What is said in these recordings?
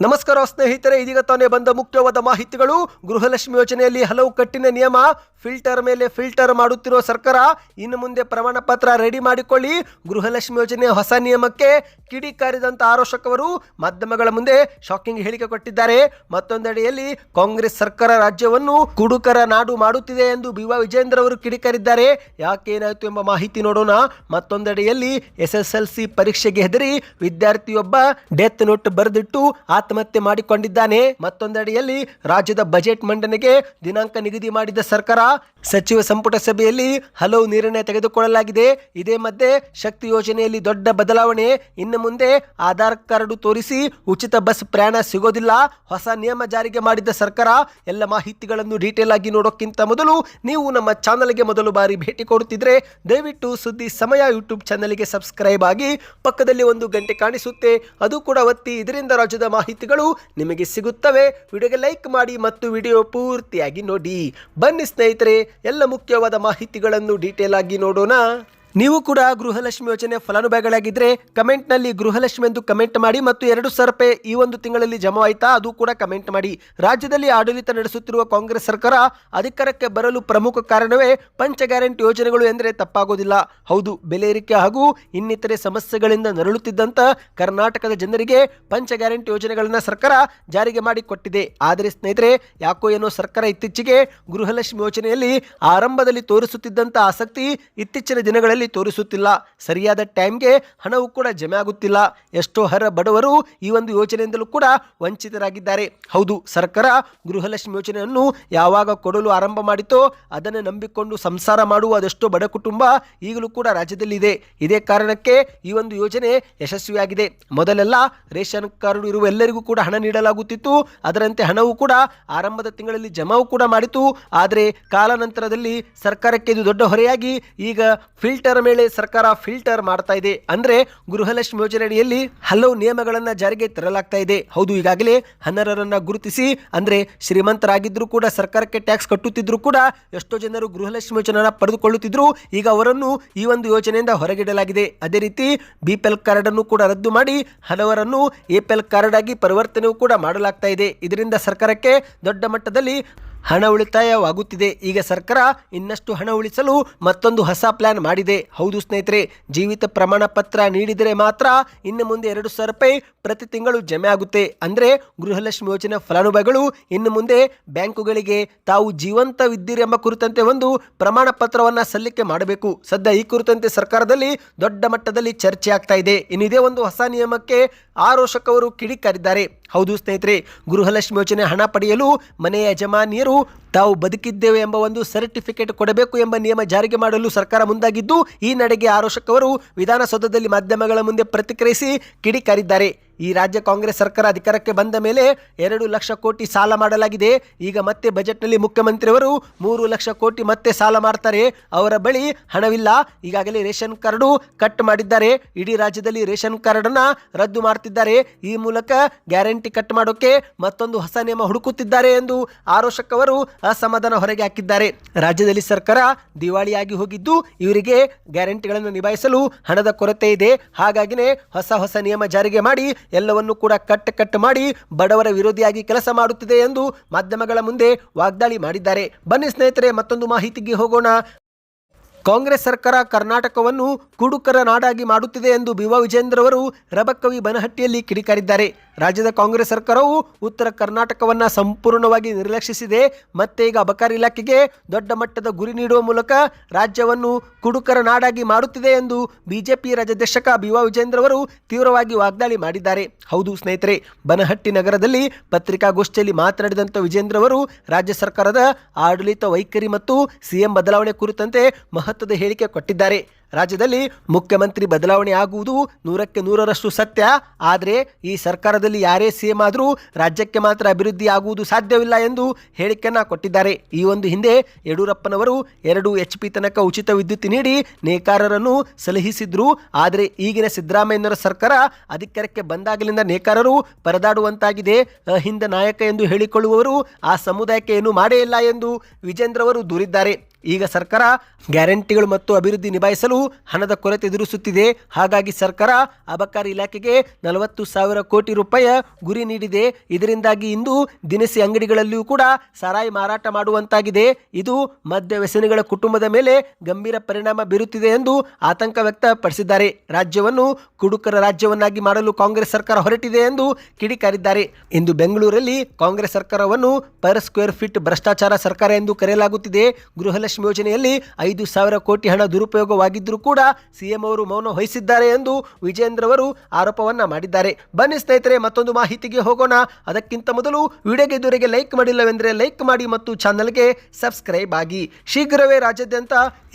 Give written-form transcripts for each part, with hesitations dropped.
ನಮಸ್ಕಾರ ಸ್ನೇಹಿತರೆ, ಇದೀಗ ತಾನೇ ಬಂದ ಮುಖ್ಯವಾದ ಮಾಹಿತಿಗಳು. ಗೃಹಲಕ್ಷ್ಮಿ ಯೋಜನೆಯಲ್ಲಿ ಹಲವು ಕಠಿಣ ನಿಯಮ, ಫಿಲ್ಟರ್ ಮೇಲೆ ಫಿಲ್ಟರ್ ಮಾಡುತ್ತಿರುವ ಸರ್ಕಾರ. ಇನ್ನು ಮುಂದೆ ಪ್ರಮಾಣ ಪತ್ರ ರೆಡಿ ಮಾಡಿಕೊಳ್ಳಿ. ಗೃಹಲಕ್ಷ್ಮಿ ಯೋಜನೆ ಹೊಸ ನಿಯಮಕ್ಕೆ ಕಿಡಿಕಾರಿದಂತ ಆರೋಷಕವರು ಮಾಧ್ಯಮಗಳ ಮುಂದೆ ಶಾಕಿಂಗ್ ಹೇಳಿಕೆ ಕೊಟ್ಟಿದ್ದಾರೆ. ಮತ್ತೊಂದೆಡೆಯಲ್ಲಿ ಕಾಂಗ್ರೆಸ್ ಸರ್ಕಾರ ರಾಜ್ಯವನ್ನು ಕುಡುಕರ ನಾಡು ಮಾಡುತ್ತಿದೆ ಎಂದು ಬಿವಾ ವಿಜೇಂದ್ರ ಅವರು ಕಿಡಿಕಾರಿದ್ದಾರೆ. ಯಾಕೇನಾಯಿತು ಎಂಬ ಮಾಹಿತಿ ನೋಡೋಣ. ಮತ್ತೊಂದೆಡೆಯಲ್ಲಿ SSLC ಪರೀಕ್ಷೆಗೆ ಹೆದರಿ ವಿದ್ಯಾರ್ಥಿಯೊಬ್ಬ ಡೆತ್ ನೋಟ್ ಬರೆದಿಟ್ಟು ಆತ್ಮಹತ್ಯೆ ಮಾಡಿಕೊಂಡಿದ್ದಾನೆ. ಮತ್ತೊಂದೆಡೆಯಲ್ಲಿ ರಾಜ್ಯದ ಬಜೆಟ್ ಮಂಡನೆಗೆ ದಿನಾಂಕ ನಿಗದಿ ಮಾಡಿದ ಸರ್ಕಾರ. ಸಚಿವ ಸಂಪುಟ ಸಭೆಯಲ್ಲಿ ಹಲವು ನಿರ್ಣಯ ತೆಗೆದುಕೊಳ್ಳಲಾಗಿದೆ. ಇದೇ ಮಧ್ಯೆ ಶಕ್ತಿ ಯೋಜನೆಯಲ್ಲಿ ದೊಡ್ಡ ಬದಲಾವಣೆ. ಇನ್ನು ಮುಂದೆ ಆಧಾರ್ ಕಾರ್ಡ್ ತೋರಿಸಿ ಉಚಿತ ಬಸ್ ಪ್ರಯಾಣ ಸಿಗೋದಿಲ್ಲ. ಹೊಸ ನಿಯಮ ಜಾರಿಗೆ ಮಾಡಿದ ಸರ್ಕಾರ. ಎಲ್ಲ ಮಾಹಿತಿಗಳನ್ನು ಡೀಟೇಲ್ ಆಗಿ ನೋಡೋಕ್ಕಿಂತ ಮೊದಲು ನೀವು ನಮ್ಮ ಚಾನಲ್ಗೆ ಮೊದಲು ಬಾರಿ ಭೇಟಿ ಕೊಡುತ್ತಿದ್ರೆ ದಯವಿಟ್ಟು ಸುದ್ದಿ ಸಮಯ ಯೂಟ್ಯೂಬ್ ಚಾನಲ್ಗೆ ಸಬ್ಸ್ಕ್ರೈಬ್ ಆಗಿ ಪಕ್ಕದಲ್ಲಿ ಒಂದು ಗಂಟೆ ಕಾಣಿಸುತ್ತೆ, ಅದು ಕೂಡ ಒತ್ತಿ. ಇದರಿಂದ ರಾಜ್ಯದ ಮಾಹಿತಿಗಳು ನಿಮಗೆ ಸಿಗುತ್ತವೆ. ವಿಡಿಯೋಗೆ ಲೈಕ್ ಮಾಡಿ ಮತ್ತು ವಿಡಿಯೋ ಪೂರ್ತಿಯಾಗಿ ನೋಡಿ. ಬನ್ನಿ ಸ್ನೇಹಿತರೆ, ಎಲ್ಲ ಮುಖ್ಯವಾದ ಮಾಹಿತಿಗಳನ್ನು ಡೀಟೇಲ್ ಆಗಿ ನೋಡೋಣ. ನೀವು ಕೂಡ ಗೃಹಲಕ್ಷ್ಮಿ ಯೋಜನೆ ಫಲಾನುಭವಿಗಳಾಗಿದ್ದರೆ ಕಮೆಂಟ್ನಲ್ಲಿ ಗೃಹಲಕ್ಷ್ಮಿ ಎಂದು ಕಮೆಂಟ್ ಮಾಡಿ ಮತ್ತು 2,000 ರೂಪಾಯಿ ಈ ಒಂದು ತಿಂಗಳಲ್ಲಿ ಜಮಾ ಆಯ್ತಾ ಅದು ಕೂಡ ಕಮೆಂಟ್ ಮಾಡಿ. ರಾಜ್ಯದಲ್ಲಿ ಆಡಳಿತ ನಡೆಸುತ್ತಿರುವ ಕಾಂಗ್ರೆಸ್ ಸರ್ಕಾರ ಅಧಿಕಾರಕ್ಕೆ ಬರಲು ಪ್ರಮುಖ ಕಾರಣವೇ ಪಂಚ ಗ್ಯಾರಂಟಿ ಯೋಜನೆಗಳು ಎಂದರೆ ತಪ್ಪಾಗೋದಿಲ್ಲ. ಹೌದು, ಬೆಲೆ ಏರಿಕೆ ಹಾಗೂ ಇನ್ನಿತರೆ ಸಮಸ್ಯೆಗಳಿಂದ ನರಳುತ್ತಿದ್ದಂಥ ಕರ್ನಾಟಕದ ಜನರಿಗೆ ಪಂಚ ಗ್ಯಾರಂಟಿ ಯೋಜನೆಗಳನ್ನು ಸರ್ಕಾರ ಜಾರಿಗೆ ಮಾಡಿಕೊಟ್ಟಿದೆ. ಆದರೆ ಸ್ನೇಹಿತರೆ, ಯಾಕೋ ಏನೋ ಸರ್ಕಾರ ಇತ್ತೀಚೆಗೆ ಗೃಹಲಕ್ಷ್ಮಿ ಯೋಜನೆಯಲ್ಲಿ ಆರಂಭದಲ್ಲಿ ತೋರಿಸುತ್ತಿದ್ದಂಥ ಆಸಕ್ತಿ ಇತ್ತೀಚಿನ ದಿನಗಳಲ್ಲಿ ತೋರಿಸುತ್ತಿಲ್ಲ. ಸರಿಯಾದ ಟೈಮ್ಗೆ ಹಣವು ಕೂಡ ಜಮೆ ಆಗುತ್ತಿಲ್ಲ. ಎಷ್ಟೋ ಬಡವರು ಈ ಒಂದು ಯೋಜನೆಯಿಂದಲೂ ಕೂಡ ವಂಚಿತರಾಗಿದ್ದಾರೆ. ಹೌದು, ಸರ್ಕಾರ ಗೃಹಲಕ್ಷ್ಮಿ ಯೋಜನೆಯನ್ನು ಯಾವಾಗ ಕೊಡಲು ಆರಂಭ ಮಾಡಿತೋ ಅದನ್ನು ನಂಬಿಕೊಂಡು ಸಂಸಾರ ಮಾಡುವ ಅದೆಷ್ಟೋ ಬಡ ಕುಟುಂಬ ಈಗಲೂ ಕೂಡ ರಾಜ್ಯದಲ್ಲಿ ಇದೆ. ಇದೇ ಕಾರಣಕ್ಕೆ ಈ ಒಂದು ಯೋಜನೆ ಯಶಸ್ವಿಯಾಗಿದೆ. ಮೊದಲೆಲ್ಲ ರೇಷನ್ ಕಾರ್ಡ್ ಇರುವ ಎಲ್ಲರಿಗೂ ಕೂಡ ಹಣ ನೀಡಲಾಗುತ್ತಿತ್ತು. ಅದರಂತೆ ಹಣವು ಕೂಡ ಆರಂಭದ ತಿಂಗಳಲ್ಲಿ ಜಮಾವು ಕೂಡ ಮಾಡಿತು. ಆದರೆ ಕಾಲಾನಂತರದಲ್ಲಿ ಸರ್ಕಾರಕ್ಕೆ ಇದು ದೊಡ್ಡ ಹೊರೆಯಾಗಿ ಈಗ ಫಿಲ್ಟರ್ ಮೇಲೆ ಸರ್ಕಾರ ಫಿಲ್ಟರ್ ಮಾಡ್ತಾ ಇದೆ. ಅಂದ್ರೆ ಗೃಹಲಕ್ಷ್ಮಿ ಯೋಜನೆಯಲ್ಲಿ ಹಲವು ನಿಯಮಗಳನ್ನು ಜಾರಿಗೆ ತರಲಾಗ್ತಾ ಇದೆ. ಹೌದು, ಈಗಾಗಲೇ ಅನರ್ಹರನ್ನ ಗುರುತಿಸಿ, ಅಂದ್ರೆ ಶ್ರೀಮಂತರಾಗಿದ್ರು ಕೂಡ ಸರ್ಕಾರಕ್ಕೆ ಟ್ಯಾಕ್ಸ್ ಕಟ್ಟುತ್ತಿದ್ರು ಕೂಡ ಎಷ್ಟೋ ಜನರು ಗೃಹಲಕ್ಷ್ಮಿ ಯೋಜನೆಯನ್ನು ಪಡೆದುಕೊಳ್ಳುತ್ತಿದ್ರು. ಈಗ ಅವರನ್ನು ಈ ಒಂದು ಯೋಜನೆಯಿಂದ ಹೊರಗಿಡಲಾಗಿದೆ. ಅದೇ ರೀತಿ BPL ಕಾರ್ಡ್ ಅನ್ನು ಕೂಡ ರದ್ದು ಮಾಡಿ ಹಲವರನ್ನು APL ಕಾರ್ಡ್ ಆಗಿ ಪರಿವರ್ತನೆಯೂ ಕೂಡ ಮಾಡಲಾಗ್ತಾ ಇದೆ. ಇದರಿಂದ ಸರ್ಕಾರಕ್ಕೆ ದೊಡ್ಡ ಮಟ್ಟದಲ್ಲಿ ಹಣ ಉಳಿತಾಯವಾಗುತ್ತಿದೆ. ಈಗ ಸರ್ಕಾರ ಇನ್ನಷ್ಟು ಹಣ ಉಳಿಸಲು ಮತ್ತೊಂದು ಹೊಸ ಪ್ಲಾನ್ ಮಾಡಿದೆ. ಹೌದು ಸ್ನೇಹಿತರೆ, ಜೀವಿತ ಪ್ರಮಾಣ ಪತ್ರ ನೀಡಿದರೆ ಮಾತ್ರ ಇನ್ನು ಮುಂದೆ 2,000 ರೂಪಾಯಿ ಪ್ರತಿ ತಿಂಗಳು ಜಮೆ ಆಗುತ್ತೆ. ಅಂದರೆ ಗೃಹಲಕ್ಷ್ಮಿ ಯೋಜನೆ ಫಲಾನುಭವಿಗಳು ಇನ್ನು ಮುಂದೆ ಬ್ಯಾಂಕುಗಳಿಗೆ ತಾವು ಜೀವಂತವಿದ್ದೀರಿ ಎಂಬ ಕುರಿತಂತೆ ಒಂದು ಪ್ರಮಾಣ ಪತ್ರವನ್ನು ಸಲ್ಲಿಕೆ ಮಾಡಬೇಕು. ಸದ್ಯ ಈ ಕುರಿತಂತೆ ಸರ್ಕಾರದಲ್ಲಿ ದೊಡ್ಡ ಮಟ್ಟದಲ್ಲಿ ಚರ್ಚೆ ಆಗ್ತಾ ಇದೆ. ಇನ್ನು ಇದೇ ಒಂದು ಹೊಸ ನಿಯಮಕ್ಕೆ ಆರೋಷಕವರು ಕಿಡಿಕಾರಿದ್ದಾರೆ. ಹೌದು ಸ್ನೇಹಿತರೆ, ಗೃಹಲಕ್ಷ್ಮಿ ಯೋಜನೆ ಹಣ ಪಡೆಯಲು ಮನೆಯ ಯಜಮಾನಿಯರು ತಾವು ಬದುಕಿದ್ದೇವೆ ಎಂಬ ಒಂದು ಸರ್ಟಿಫಿಕೇಟ್ ಕೊಡಬೇಕು ಎಂಬ ನಿಯಮ ಜಾರಿಗೆ ಮಾಡಲು ಸರ್ಕಾರ ಮುಂದಾಗಿದ್ದು, ಈ ನಡೆಗೆ ಆರೋಷಕವರು ವಿಧಾನಸೌಧದಲ್ಲಿ ಮಾಧ್ಯಮಗಳ ಮುಂದೆ ಪ್ರತಿಕ್ರಿಯಿಸಿ ಕಿಡಿಕಾರಿದ್ದಾರೆ. ಈ ರಾಜ್ಯ ಕಾಂಗ್ರೆಸ್ ಸರ್ಕಾರ ಅಧಿಕಾರಕ್ಕೆ ಬಂದ ಮೇಲೆ 2 ಲಕ್ಷ ಕೋಟಿ ಸಾಲ ಮಾಡಲಾಗಿದೆ. ಈಗ ಮತ್ತೆ ಬಜೆಟ್ನಲ್ಲಿ ಮುಖ್ಯಮಂತ್ರಿಯವರು 3 ಲಕ್ಷ ಕೋಟಿ ಮತ್ತೆ ಸಾಲ ಮಾಡ್ತಾರೆ. ಅವರ ಬಳಿ ಹಣವಿಲ್ಲ. ಈಗಾಗಲೇ ರೇಷನ್ ಕಾರ್ಡು ಕಟ್ ಮಾಡಿದ್ದಾರೆ. ಇಡೀ ರಾಜ್ಯದಲ್ಲಿ ರೇಷನ್ ಕಾರ್ಡ್ ಅನ್ನ ರದ್ದು ಮಾಡ್ತಿದ್ದಾರೆ. ಈ ಮೂಲಕ ಗ್ಯಾರಂಟಿ ಕಟ್ ಮಾಡೋಕೆ ಮತ್ತೊಂದು ಹೊಸ ನಿಯಮ ಹುಡುಕುತ್ತಿದ್ದಾರೆ ಎಂದು ಆರೋಷಕವರು ಅಸಮಾಧಾನ ಹೊರಗೆ ಹಾಕಿದ್ದಾರೆ. ರಾಜ್ಯದಲ್ಲಿ ಸರ್ಕಾರ ದಿವಾಳಿಯಾಗಿ ಹೋಗಿದ್ದು ಇವರಿಗೆ ಗ್ಯಾರಂಟಿಗಳನ್ನು ನಿಭಾಯಿಸಲು ಹಣದ ಕೊರತೆ ಇದೆ. ಹಾಗಾಗಿನೇ ಹೊಸ ನಿಯಮ ಜಾರಿಗೆ ಮಾಡಿ ಎಲ್ಲವನ್ನು ಕೂಡ ಕಟ್ ಮಾಡಿ ಬಡವರ ವಿರೋಧಿಯಾಗಿ ಕೆಲಸ ಮಾಡುತ್ತಿದೆ ಎಂದು ಮಾಧ್ಯಮಗಳ ಮುಂದೆ ವಾಗ್ದಾಳಿ ಮಾಡಿದ್ದಾರೆ. ಬನ್ನಿ ಸ್ನೇಹಿತರೆ, ಮತ್ತೊಂದು ಮಾಹಿತಿಗೆ ಹೋಗೋಣ. ಕಾಂಗ್ರೆಸ್ ಸರ್ಕಾರ ಕರ್ನಾಟಕವನ್ನು ಕುಡುಕರ ನಾಡಾಗಿ ಮಾಡುತ್ತಿದೆ ಎಂದು ಬಿವಾ ವಿಜೇಂದ್ರ ಅವರು ರಬಕವಿ ಬನಹಟ್ಟಿಯಲ್ಲಿ ಕಿಡಿಕಾರಿದ್ದಾರೆ. ರಾಜ್ಯದ ಕಾಂಗ್ರೆಸ್ ಸರ್ಕಾರವು ಉತ್ತರ ಕರ್ನಾಟಕವನ್ನು ಸಂಪೂರ್ಣವಾಗಿ ನಿರ್ಲಕ್ಷಿಸಿದೆ. ಮತ್ತೆ ಈಗ ಅಬಕಾರಿ ಇಲಾಖೆಗೆ ದೊಡ್ಡ ಮಟ್ಟದ ಗುರಿ ನೀಡುವ ಮೂಲಕ ರಾಜ್ಯವನ್ನು ಕುಡುಕರ ನಾಡಾಗಿ ಮಾಡುತ್ತಿದೆ ಎಂದು ಬಿಜೆಪಿ ರಾಜ್ಯಾಧ್ಯಕ್ಷ ಬಿವಾ ವಿಜೇಂದ್ರ ಅವರು ತೀವ್ರವಾಗಿ ವಾಗ್ದಾಳಿ ಮಾಡಿದ್ದಾರೆ. ಹೌದು ಸ್ನೇಹಿತರೆ, ಬನಹಟ್ಟಿ ನಗರದಲ್ಲಿ ಪತ್ರಿಕಾಗೋಷ್ಠಿಯಲ್ಲಿ ಮಾತನಾಡಿದಂಥ ವಿಜೇಂದ್ರ ಅವರು ರಾಜ್ಯ ಸರ್ಕಾರದ ಆಡಳಿತ ವೈಖರಿ ಮತ್ತು CM ಬದಲಾವಣೆ ಕುರಿತಂತೆ ಮಹತ್ವದ ಹೇಳಿಕೆ ಕೊಟ್ಟಿದ್ದಾರೆ. ರಾಜ್ಯದಲ್ಲಿ ಮುಖ್ಯಮಂತ್ರಿ ಬದಲಾವಣೆ ಆಗುವುದು 100ಕ್ಕೆ 100ರಷ್ಟು ಸತ್ಯ. ಆದರೆ ಈ ಸರ್ಕಾರದಲ್ಲಿ ಯಾರೇ CM ಆದರೂ ರಾಜ್ಯಕ್ಕೆ ಮಾತ್ರ ಅಭಿವೃದ್ಧಿ ಆಗುವುದು ಸಾಧ್ಯವಿಲ್ಲ ಎಂದು ಹೇಳಿಕೆಯನ್ನು ಕೊಟ್ಟಿದ್ದಾರೆ. ಈ ಒಂದು ಹಿಂದೆ ಯಡಿಯೂರಪ್ಪನವರು 2 HP ತನಕ ಉಚಿತ ವಿದ್ಯುತ್ ನೀಡಿ ನೇಕಾರರನ್ನು ಸಲಹಿಸಿದ್ರು. ಆದರೆ ಈಗಿನ ಸಿದ್ದರಾಮಯ್ಯನವರ ಸರ್ಕಾರ ಅಧಿಕಾರಕ್ಕೆ ಬಂದಾಗಲಿಂದ ನೇಕಾರರು ಪರದಾಡುವಂತಾಗಿದೆ. ಅಹಿಂದ ನಾಯಕ ಎಂದು ಹೇಳಿಕೊಳ್ಳುವವರು ಆ ಸಮುದಾಯಕ್ಕೆ ಏನೂ ಮಾಡೇ ಇಲ್ಲ ಎಂದು ವಿಜೇಂದ್ರ ಅವರು ದೂರಿದ್ದಾರೆ. ಈಗ ಸರ್ಕಾರ ಗ್ಯಾರಂಟಿಗಳು ಮತ್ತು ಅಭಿವೃದ್ಧಿ ನಿಭಾಯಿಸಲು ಹಣದ ಕೊರತೆ ಎದುರಿಸುತ್ತಿದೆ. ಹಾಗಾಗಿ ಸರ್ಕಾರ ಅಬಕಾರಿ ಇಲಾಖೆಗೆ 40,000 ಕೋಟಿ ರೂಪಾಯಿ ಗುರಿ ನೀಡಿದೆ. ಇದರಿಂದಾಗಿ ಇಂದು ದಿನಸಿ ಅಂಗಡಿಗಳಲ್ಲಿಯೂ ಕೂಡ ಸಾರಾಯಿ ಮಾರಾಟ ಮಾಡುವಂತಾಗಿದೆ. ಇದು ಮದ್ಯ ವ್ಯಸನಿಗಳ ಕುಟುಂಬದ ಮೇಲೆ ಗಂಭೀರ ಪರಿಣಾಮ ಬೀರುತ್ತಿದೆ ಎಂದು ಆತಂಕ ವ್ಯಕ್ತಪಡಿಸಿದ್ದಾರೆ. ರಾಜ್ಯವನ್ನು ಕುಡುಕರ ರಾಜ್ಯವನ್ನಾಗಿ ಮಾಡಲು ಕಾಂಗ್ರೆಸ್ ಸರ್ಕಾರ ಹೊರಟಿದೆ ಎಂದು ಕಿಡಿಕಾರಿದ್ದಾರೆ. ಇಂದು ಬೆಂಗಳೂರಲ್ಲಿ ಕಾಂಗ್ರೆಸ್ ಸರ್ಕಾರವನ್ನು ಪರ್ ಸ್ಕ್ವೇರ್ ಫೀಟ್ ಭ್ರಷ್ಟಾಚಾರ ಸರ್ಕಾರ ಎಂದು ಕರೆಯಲಾಗುತ್ತಿದೆ. ಗೃಹಲಕ್ಷ್ಮಿ ಯೋಜನೆಯಲ್ಲಿ 5,000 ಕೋಟಿ ಹಣ ದುರುಪಯೋಗವಾಗಿದ್ದರೂ ಕೂಡ ಸಿಎಂ ಅವರು ಮೌನ ವಹಿಸಿದ್ದಾರೆ ಎಂದು ವಿಜೇಂದ್ರ ಅವರು ಆರೋಪವನ್ನ ಮಾಡಿದ್ದಾರೆ. ಬನ್ನಿ ಸ್ನೇಹಿತರೆ, ಮತ್ತೊಂದು ಮಾಹಿತಿಗೆ ಹೋಗೋಣ. ಅದಕ್ಕಿಂತ ಮೊದಲು ವಿಡಿಯೋಗೆ ಇದುವರೆಗೆ ಲೈಕ್ ಮಾಡಿಲ್ಲವೆಂದರೆ ಲೈಕ್ ಮಾಡಿ ಮತ್ತು ಚಾನಲ್ಗೆ ಸಬ್ಸ್ಕ್ರೈಬ್ ಆಗಿ. ಶೀಘ್ರವೇ ರಾಜ್ಯಾದ್ಯಂತ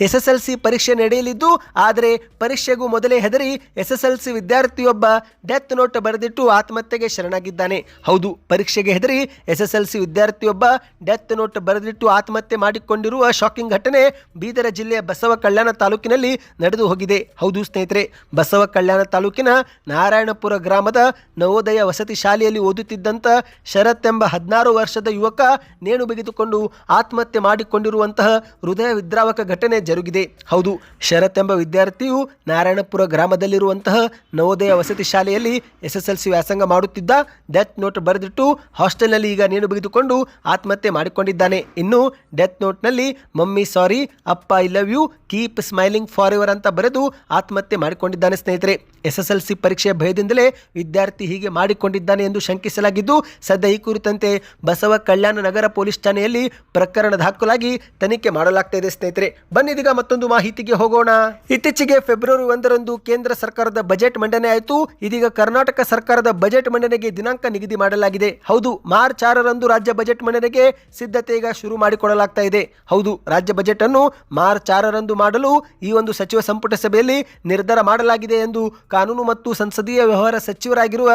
SSLC ಪರೀಕ್ಷೆ ನಡೆಯಲಿದ್ದು, ಆದರೆ ಪರೀಕ್ಷೆಗೂ ಮೊದಲೇ ಹೆದರಿ SSLC ವಿದ್ಯಾರ್ಥಿಯೊಬ್ಬ ಡೆತ್ ನೋಟ್ ಬರೆದಿಟ್ಟು ಆತ್ಮಹತ್ಯೆಗೆ ಶರಣಾಗಿದ್ದಾನೆ. ಹೌದು, ಪರೀಕ್ಷೆಗೆ ಹೆದರಿ SSLC ವಿದ್ಯಾರ್ಥಿಯೊಬ್ಬ ಡೆತ್ ನೋಟ್ ಬರೆದಿಟ್ಟು ಆತ್ಮಹತ್ಯೆ ಮಾಡಿಕೊಂಡಿರುವ ಶಾಕಿಂಗ್ ಘಟನೆ ಬೀದರ ಜಿಲ್ಲೆಯ ಬಸವ ಕಲ್ಯಾಣ ತಾಲೂಕಿನಲ್ಲಿ ನಡೆದು ಹೋಗಿದೆ. ಹೌದು ಸ್ನೇಹಿತರೆ, ಬಸವ ಕಲ್ಯಾಣ ತಾಲೂಕಿನ ನಾರಾಯಣಪುರ ಗ್ರಾಮದ ನವೋದಯ ವಸತಿ ಶಾಲೆಯಲ್ಲಿ ಓದುತ್ತಿದ್ದಂಥ ಶರತ್ ಎಂಬ 16 ವರ್ಷದ ಯುವಕ ನೇಣು ಬಿಗಿದುಕೊಂಡು ಆತ್ಮಹತ್ಯೆ ಮಾಡಿಕೊಂಡಿರುವಂತಹ ಹೃದಯ ವಿದ್ರಾವಕ ಘಟನೆ ಜರುಗಿದೆ. ಹೌದು, ಶರತ್ ಎಂಬ ವಿದ್ಯಾರ್ಥಿಯು ನಾರಾಯಣಪುರ ಗ್ರಾಮದಲ್ಲಿರುವಂತಹ ನವೋದಯ ವಸತಿ ಶಾಲೆಯಲ್ಲಿ SSLC ವ್ಯಾಸಂಗ ಮಾಡುತ್ತಿದ್ದ. ಡೆತ್ ನೋಟ್ ಬರೆದಿಟ್ಟು ಹಾಸ್ಟೆಲ್ನಲ್ಲಿ ಈಗ ನೇಣು ಬಿಗಿದುಕೊಂಡು ಆತ್ಮಹತ್ಯೆ ಮಾಡಿಕೊಂಡಿದ್ದಾನೆ. ಇನ್ನು ಡೆತ್ ನೋಟ್ನಲ್ಲಿ ಮಮ್ಮಿ ಸಾರಿ, ಅಪ್ಪ I love you, keep smiling forever ಅಂತ ಬರೆದು ಆತ್ಮಹತ್ಯೆ ಮಾಡಿಕೊಂಡಿದ್ದಾನೆ. ಸ್ನೇಹಿತರೆ, SSLC ಪರೀಕ್ಷೆಯ ಭಯದಿಂದಲೇ ವಿದ್ಯಾರ್ಥಿ ಹೀಗೆ ಮಾಡಿಕೊಂಡಿದ್ದಾನೆ ಎಂದು ಶಂಕಿಸಲಾಗಿದ್ದು, ಸದ್ಯ ಈ ಕುರಿತಂತೆ ಬಸವ ಕಲ್ಯಾಣ ನಗರ ಪೊಲೀಸ್ ಠಾಣೆಯಲ್ಲಿ ಪ್ರಕರಣ ದಾಖಲಾಗಿ ತನಿಖೆ ಮಾಡಲಾಗ್ತಾ ಇದೆ. ಸ್ನೇಹಿತರೆ, ಬನ್ನಿದೀಗ ಮತ್ತೊಂದು ಮಾಹಿತಿಗೆ ಹೋಗೋಣ. ಇತ್ತೀಚೆಗೆ ಫೆಬ್ರವರಿ 1ರಂದು ಕೇಂದ್ರ ಸರ್ಕಾರದ ಬಜೆಟ್ ಮಂಡನೆ ಆಯಿತು. ಇದೀಗ ಕರ್ನಾಟಕ ಸರ್ಕಾರದ ಬಜೆಟ್ ಮಂಡನೆಗೆ ದಿನಾಂಕ ನಿಗದಿ ಮಾಡಲಾಗಿದೆ. ಹೌದು, ಮಾರ್ಚ್ 6ರಂದು ರಾಜ್ಯ ಬಜೆಟ್ ಮಂಡನೆಗೆ ಸಿದ್ಧತೆ ಈಗ ಶುರು ಮಾಡಿಕೊಳ್ಳಲಾಗ್ತಾ ಇದೆ. ಹೌದು, ರಾಜ್ಯ ಬಜೆಟ್ ಅನ್ನು ಮಾರ್ಚ್ 6ರಂದು ಮಾಡಲು ಈ ಒಂದು ಸಚಿವ ಸಂಪುಟ ಸಭೆಯಲ್ಲಿ ನಿರ್ಧಾರ ಮಾಡಲಾಗಿದೆ ಎಂದು ಕಾನೂನು ಮತ್ತು ಸಂಸದೀಯ ವ್ಯವಹಾರ ಸಚಿವರಾಗಿರುವ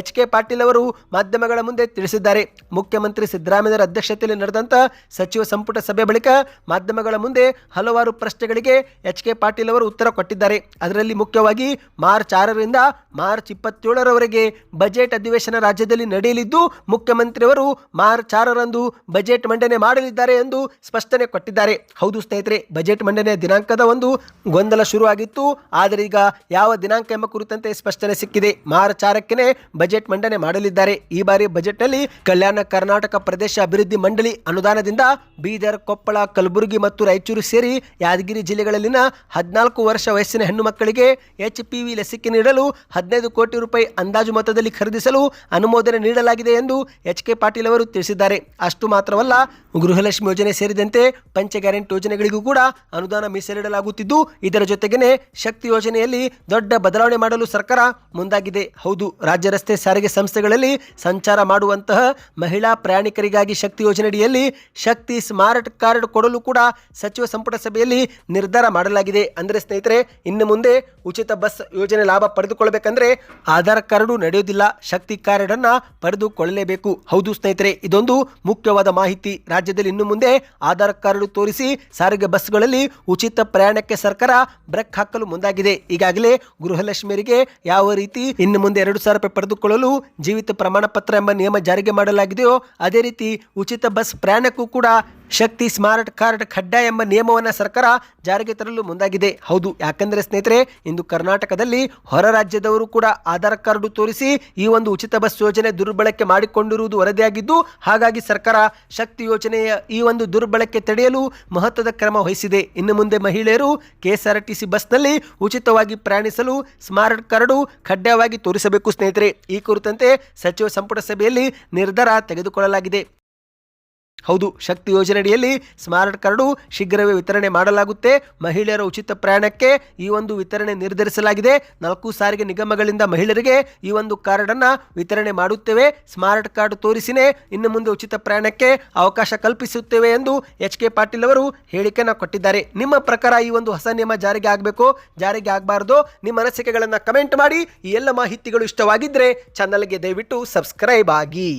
HK ಪಾಟೀಲ್ ಅವರು ಮಾಧ್ಯಮಗಳ ಮುಂದೆ ತಿಳಿಸಿದ್ದಾರೆ. ಮುಖ್ಯಮಂತ್ರಿ ಸಿದ್ದರಾಮಯ್ಯರ ಅಧ್ಯಕ್ಷತೆಯಲ್ಲಿ ನಡೆದಂತ ಸಚಿವ ಸಂಪುಟ ಸಭೆ ಬಳಿಕ ಮಾಧ್ಯಮಗಳ ಮುಂದೆ ಹಲವಾರು ಪ್ರಶ್ನೆಗಳಿಗೆ HK ಪಾಟೀಲ್ ಅವರು ಉತ್ತರ ಕೊಟ್ಟಿದ್ದಾರೆ. ಅದರಲ್ಲಿ ಮುಖ್ಯವಾಗಿ ಮಾರ್ಚ್ 6ರಿಂದ ಮಾರ್ಚ್ 27ರವರೆಗೆ ಬಜೆಟ್ ಅಧಿವೇಶನ ರಾಜ್ಯದಲ್ಲಿ ನಡೆಯಲಿದ್ದು, ಮುಖ್ಯಮಂತ್ರಿಯವರು ಮಾರ್ಚ್ 6ರಂದು ಬಜೆಟ್ ಮಂಡನೆ ಮಾಡಲಿದ್ದಾರೆ ಎಂದು ಸ್ಪಷ್ಟನೆ ಕೊಟ್ಟಿದ್ದಾರೆ. ಹೌದು ಸ್ನೇಹಿತರೆ, ಬಜೆಟ್ ಮಂಡನೆಯ ದಿನಾಂಕದ ಒಂದು ಗೊಂದಲ ಶುರುವಾಗಿತ್ತು. ಆದರೆ ಈಗ ಯಾವ ದಿನಾಂಕ ಎಂಬ ಕುರಿತಂತೆ ಸ್ಪಷ್ಟನೆ ಸಿಕ್ಕಿದೆ. ಮಾರ್ಚ್ 6ಕ್ಕೆ ಬಜೆಟ್ ಮಂಡನೆ ಮಾಡಲಿದ್ದಾರೆ. ಈ ಬಾರಿ ಬಜೆಟ್ನಲ್ಲಿ ಕಲ್ಯಾಣ ಕರ್ನಾಟಕ ಪ್ರದೇಶ ಅಭಿವೃದ್ಧಿ ಮಂಡಳಿ ಅನುದಾನದಿಂದ ಬೀದರ್, ಕೊಪ್ಪಳ, ಕಲಬುರಗಿ ಮತ್ತು ರಾಯಚೂರು ಸೇರಿ ಯಾದಗಿರಿ ಜಿಲ್ಲೆಗಳಲ್ಲಿನ 14 ವರ್ಷ ವಯಸ್ಸಿನ ಹೆಣ್ಣು ಮಕ್ಕಳಿಗೆ HPV ಲಸಿಕೆ ನೀಡಲು 15 ಕೋಟಿ ರೂಪಾಯಿ ಅಂದಾಜು ಮೊತ್ತದಲ್ಲಿ ಖರೀದಿಸಲು ಅನುಮೋದನೆ ನೀಡಲಾಗಿದೆ ಎಂದು HK ಪಾಟೀಲ್ ಅವರು ತಿಳಿಸಿದ್ದಾರೆ. ಅಷ್ಟು ಮಾತ್ರವಲ್ಲ, ಗೃಹಲಕ್ಷ್ಮಿ ಯೋಜನೆ ಸೇರಿದಂತೆ ಪಂಚ ಗ್ಯಾರಂಟಿ ಯೋಜನೆಗಳಿಗೂ ಕೂಡ ಅನುದಾನ ಮೀಸಲಿಡಲಾಗುತ್ತಿದ್ದು, ಇದರ ಜೊತೆಗೇನೆ ಶಕ್ತಿ ಯೋಜನೆಯಲ್ಲಿ ದೊಡ್ಡ ಬದಲಾವಣೆ ಮಾಡಲು ಸರ್ಕಾರ ಮುಂದಾಗಿದೆ. ಹೌದು, ರಾಜ್ಯ ರಸ್ತೆ ಸಾರಿಗೆ ಸಂಸ್ಥೆಗಳಲ್ಲಿ ಸಂಚಾರ ಮಾಡುವಂತಹ ಮಹಿಳಾ ಪ್ರಯಾಣಿಕರಿಗಾಗಿ ಶಕ್ತಿ ಯೋಜನೆಯಡಿಯಲ್ಲಿ ಶಕ್ತಿ ಸ್ಮಾರ್ಟ್ ಕಾರ್ಡ್ ಕೊಡಲು ಕೂಡ ಸಚಿವ ಸಂಪುಟ ಸಭೆಯಲ್ಲಿ ನಿರ್ಧಾರ ಮಾಡಲಾಗಿದೆ. ಅಂದರೆ ಸ್ನೇಹಿತರೆ, ಇನ್ನು ಮುಂದೆ ಉಚಿತ ಬಸ್ ಯೋಜನೆ ಲಾಭ ಪಡೆದುಕೊಳ್ಳಬೇಕಂದ್ರೆ ಆಧಾರ್ ಕಾರ್ಡು ನಡೆಯೋದಿಲ್ಲ, ಶಕ್ತಿ ಕಾರ್ಡ್ ಅನ್ನ ಪಡೆದುಕೊಳ್ಳಲೇಬೇಕು. ಹೌದು ಸ್ನೇಹಿತರೆ, ಇದೊಂದು ಮುಖ್ಯವಾದ ಮಾಹಿತಿ. ರಾಜ್ಯದಲ್ಲಿ ಇನ್ನು ಮುಂದೆ ಆಧಾರ್ ಕಾರ್ಡ್ ತೋರಿಸಿ ಸಾರಿಗೆ ಬಸ್ಗಳಲ್ಲಿ ಉಚಿತ ಪ್ರಯಾಣಕ್ಕೆ ಸರ್ಕಾರ ಬ್ರೇಕ್ ಹಾಕಲು ಮುಂದಾಗಿದೆ. ಈಗಾಗಲೇ ಗೃಹಲಕ್ಷ್ಮಿಯರಿಗೆ ಯಾವ ರೀತಿ ಇನ್ನು ಮುಂದೆ 2,000 ರೂಪಾಯಿ ಪಡೆದುಕೊಳ್ಳಲು ಜೀವಿತ ಪ್ರಮಾಣ ಪತ್ರ ಎಂಬ ನಿಯಮ ಜಾರಿಗೆ ಮಾಡಲಾಗಿದೆಯೋ, ಅದೇ ರೀತಿ ಉಚಿತ ಬಸ್ ಪ್ರಯಾಣಕ್ಕೂ ಕೂಡ ಶಕ್ತಿ ಸ್ಮಾರ್ಟ್ ಕಾರ್ಡ್ ಕಡ್ಡಾಯ ಎಂಬ ನಿಯಮವನ್ನು ಸರ್ಕಾರ ಜಾರಿಗೆ ತರಲು ಮುಂದಾಗಿದೆ. ಹೌದು, ಯಾಕಂದ್ರೆ ಸ್ನೇಹಿತರೆ, ಇಂದು ಕರ್ನಾಟಕದಲ್ಲಿ ಹೊರ ರಾಜ್ಯದವರು ಕೂಡ ಆಧಾರ್ ಕಾರ್ಡ್ ತೋರಿಸಿ ಈ ಒಂದು ಉಚಿತ ಬಸ್ ಯೋಜನೆ ದುರ್ಬಳಕೆ ಮಾಡಿಕೊಂಡಿರುವುದು ವರದಿಯಾಗಿದ್ದು, ಹಾಗಾಗಿ ಸರ್ಕಾರ ಶಕ್ತಿ ಯೋಜನೆಯ ಈ ಒಂದು ದುರ್ಬಳಕೆ ತಡೆಯಲು ಮಹತ್ವದ ಕ್ರಮ ವಹಿಸಿದೆ. ಇನ್ನು ಮುಂದೆ ಮಹಿಳೆಯರು KSRTC ಬಸ್ನಲ್ಲಿ ಉಚಿತವಾಗಿ ಪ್ರಯಾಣಿಸಲು ಸ್ಮಾರ್ಟ್ ಕಾರ್ಡು ಕಡ್ಡಾಯವಾಗಿ ತೋರಿಸಬೇಕು. ಸ್ನೇಹಿತರೆ, ಈ ಕುರಿತಂತೆ ಸಚಿವ ಸಂಪುಟ ಸಭೆಯಲ್ಲಿ ನಿರ್ಧಾರ ತೆಗೆದುಕೊಳ್ಳಲಾಗಿದೆ. ಹೌದು, ಶಕ್ತಿ ಯೋಜನೆಯಡಿಯಲ್ಲಿ ಸ್ಮಾರ್ಟ್ ಕಾರ್ಡು ಶೀಘ್ರವೇ ವಿತರಣೆ ಮಾಡಲಾಗುತ್ತೆ. ಮಹಿಳೆಯರ ಉಚಿತ ಪ್ರಯಾಣಕ್ಕೆ ಈ ಒಂದು ವಿತರಣೆ ನಿರ್ಧರಿಸಲಾಗಿದೆ. 4 ಸಾರಿಗೆ ನಿಗಮಗಳಿಂದ ಮಹಿಳೆಯರಿಗೆ ಈ ಒಂದು ಕಾರ್ಡ್ ಅನ್ನ ವಿತರಣೆ ಮಾಡುತ್ತೇವೆ. ಸ್ಮಾರ್ಟ್ ಕಾರ್ಡ್ ತೋರಿಸಿನೇ ಇನ್ನು ಮುಂದೆ ಉಚಿತ ಪ್ರಯಾಣಕ್ಕೆ ಅವಕಾಶ ಕಲ್ಪಿಸುತ್ತೇವೆ ಎಂದು HK ಪಾಟೀಲ್ ಅವರು ಹೇಳಿಕೆಯನ್ನು ಕೊಟ್ಟಿದ್ದಾರೆ. ನಿಮ್ಮ ಪ್ರಕಾರ ಈ ಒಂದು ಹೊಸ ನಿಯಮ ಜಾರಿಗೆ ಆಗಬೇಕು, ಜಾರಿಗೆ ಆಗಬಾರ್ದು? ನಿಮ್ಮ ಅನಿಸಿಕೆಗಳನ್ನು ಕಮೆಂಟ್ ಮಾಡಿ. ಈ ಎಲ್ಲ ಮಾಹಿತಿಗಳು ಇಷ್ಟವಾಗಿದ್ದರೆ ಚಾನಲ್ಗೆ ದಯವಿಟ್ಟು ಸಬ್ಸ್ಕ್ರೈಬ್ ಆಗಿ.